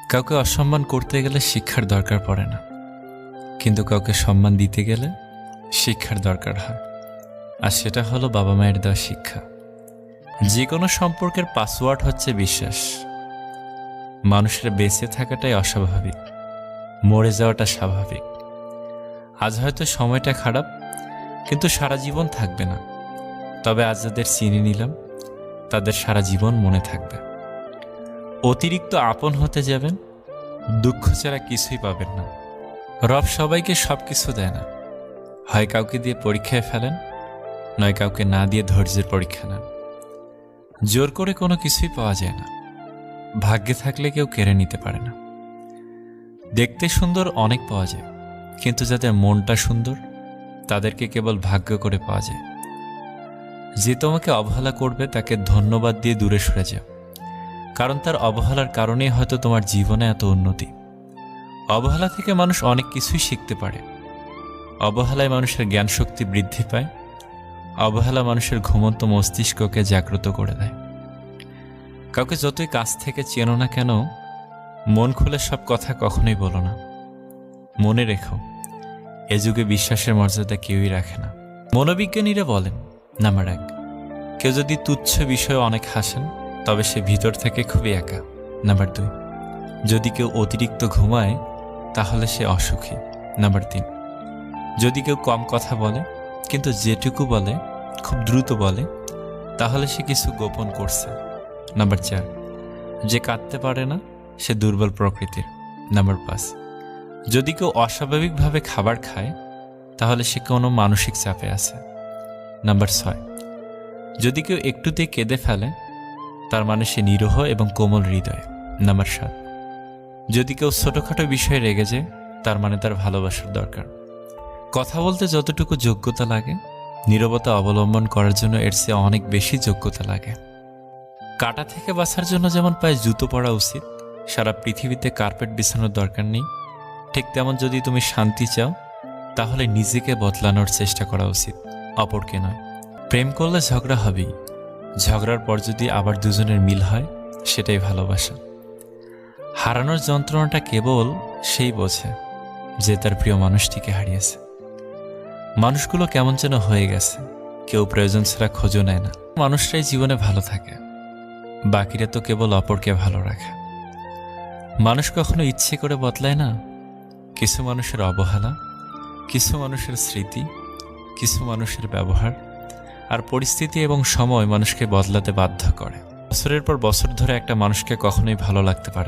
কাউকে অসম্মান করতে গেলে শিক্ষার দরকার পড়ে না, কিন্তু কাউকে সম্মান দিতে গেলে শিক্ষার দরকার হয়। আর সেটা হলো বাবা মায়ের দেওয়া শিক্ষা। যে কোনো সম্পর্কের পাসওয়ার্ড হচ্ছে বিশ্বাস। মানুষের বেঁচে থাকাটাই অস্বাভাবিক, মরে যাওয়াটা স্বাভাবিক। আজ হয়তো সময়টা খারাপ, কিন্তু সারা জীবন থাকবে না। তবে আজ যাদের চিনে নিলাম তাদের সারা জীবন মনে থাকবে। অতিরিক্ত আপন হতে যাবেন, দুঃখ ছাড়া কিছুই পাবেন না। রব সবাইকে সব কিছু দেয় না, হয় কাউকে দিয়ে পরীক্ষায় ফেলেন, নয় কাউকে না দিয়ে ধৈর্যের পরীক্ষা নেন। জোর করে কোনো কিছুই পাওয়া যায় না, ভাগ্যে থাকলে কেউ কেড়ে নিতে পারে না। দেখতে সুন্দর অনেক পাওয়া যায়, কিন্তু যাদের মনটা সুন্দর তাদেরকে কেবল ভাগ্য করে পাওয়া যায়। যে তোমাকে অবহেলা করবে তাকে ধন্যবাদ দিয়ে দূরে সরে যাও, কারণ তার অবহেলার কারণেই হয়তো তোমার জীবনে এত উন্নতি। অবহেলা থেকে মানুষ অনেক কিছুই শিখতে পারে। অবহেলায় মানুষের জ্ঞান শক্তি বৃদ্ধি পায়। অবহেলা মানুষের ঘুমন্ত মস্তিষ্ককে জাগ্রত করে দেয়। কাউকে যতই কাছ থেকে চেনো না কেন, মন খুলে সব কথা কখনোই বলো না। মনে রেখো, এ যুগে বিশ্বাসের মর্যাদা কেউই রাখে না। মনোবিজ্ঞানীরা বলেন, নাম্বার 1, কেউ যদি তুচ্ছ বিষয়ে অনেক হাসেন তবে সে ভিতর থেকে খুবই একা। নাম্বার 2, যদি কেউ অতিরিক্ত ঘুমায় তাহলে সে অসুখী। নাম্বার 3, যদি কেউ কম কথা বলে কিন্তু যেটুকু বলে খুব দ্রুত বলে তাহলে সে কিছু গোপন করছে। নাম্বার 4, যে কাঁদতে পারে না সে দুর্বল প্রকৃতির। নাম্বার 5, যদি কেউ অস্বাভাবিকভাবে খাবার খায় তাহলে সে কোনো মানসিক চাপে আছে। নাম্বার 6, যদি কেউ একটুতেই কেঁদে ফেলে তার মানে সে নিরীহ এবং কোমল হৃদয়। নাম্বার 7, যদি কেউ ছোটখাটো বিষয়ে রেগে যায় তার মানে তার ভালোবাসার দরকার। কথা বলতে যতটুকু যোগ্যতা লাগে, নীরবতা অবলম্বন করার জন্য এর চেয়ে অনেক বেশি যোগ্যতা লাগে। কাঁটা থেকে বাঁচার জন্য যেমন পায়ে জুতো পরা উচিত, সারা পৃথিবীতে কার্পেট বিছানোর দরকার নেই, ঠিক তেমন যদি তুমি শান্তি চাও তাহলে নিজেকে বদলানোর চেষ্টা করা উচিত, অপরকে নয়। প্রেম করলে ঝগড়া হবেই, ঝগড়ার পর যদি আবার দুজনের মিল হয় সেটাই ভালোবাসা। হারানোর যন্ত্রণাটা কেবল সেই বোঝে যে তার প্রিয় মানুষটিকে হারিয়েছে। মানুষগুলো কেমন যেন হয়ে গেছে, কেউ প্রয়োজন ছাড়া খোঁজও নেয় না। মানুষরাই জীবনে ভালো থাকে, বাকিরা তো কেবল অপরকে ভালো রাখে। মানুষ কখনো ইচ্ছে করে বদলায় না। কিছু মানুষের অবহেলা, কিছু মানুষের স্মৃতি, কিছু মানুষের ব্যবহার আর পরিস্থিতি এবং সময় মানুষকে বদলাতে বাধ্য করে। বছরের পর বছর ধরে একটা মানুষকে কখনোই ভালো লাগতে পারে।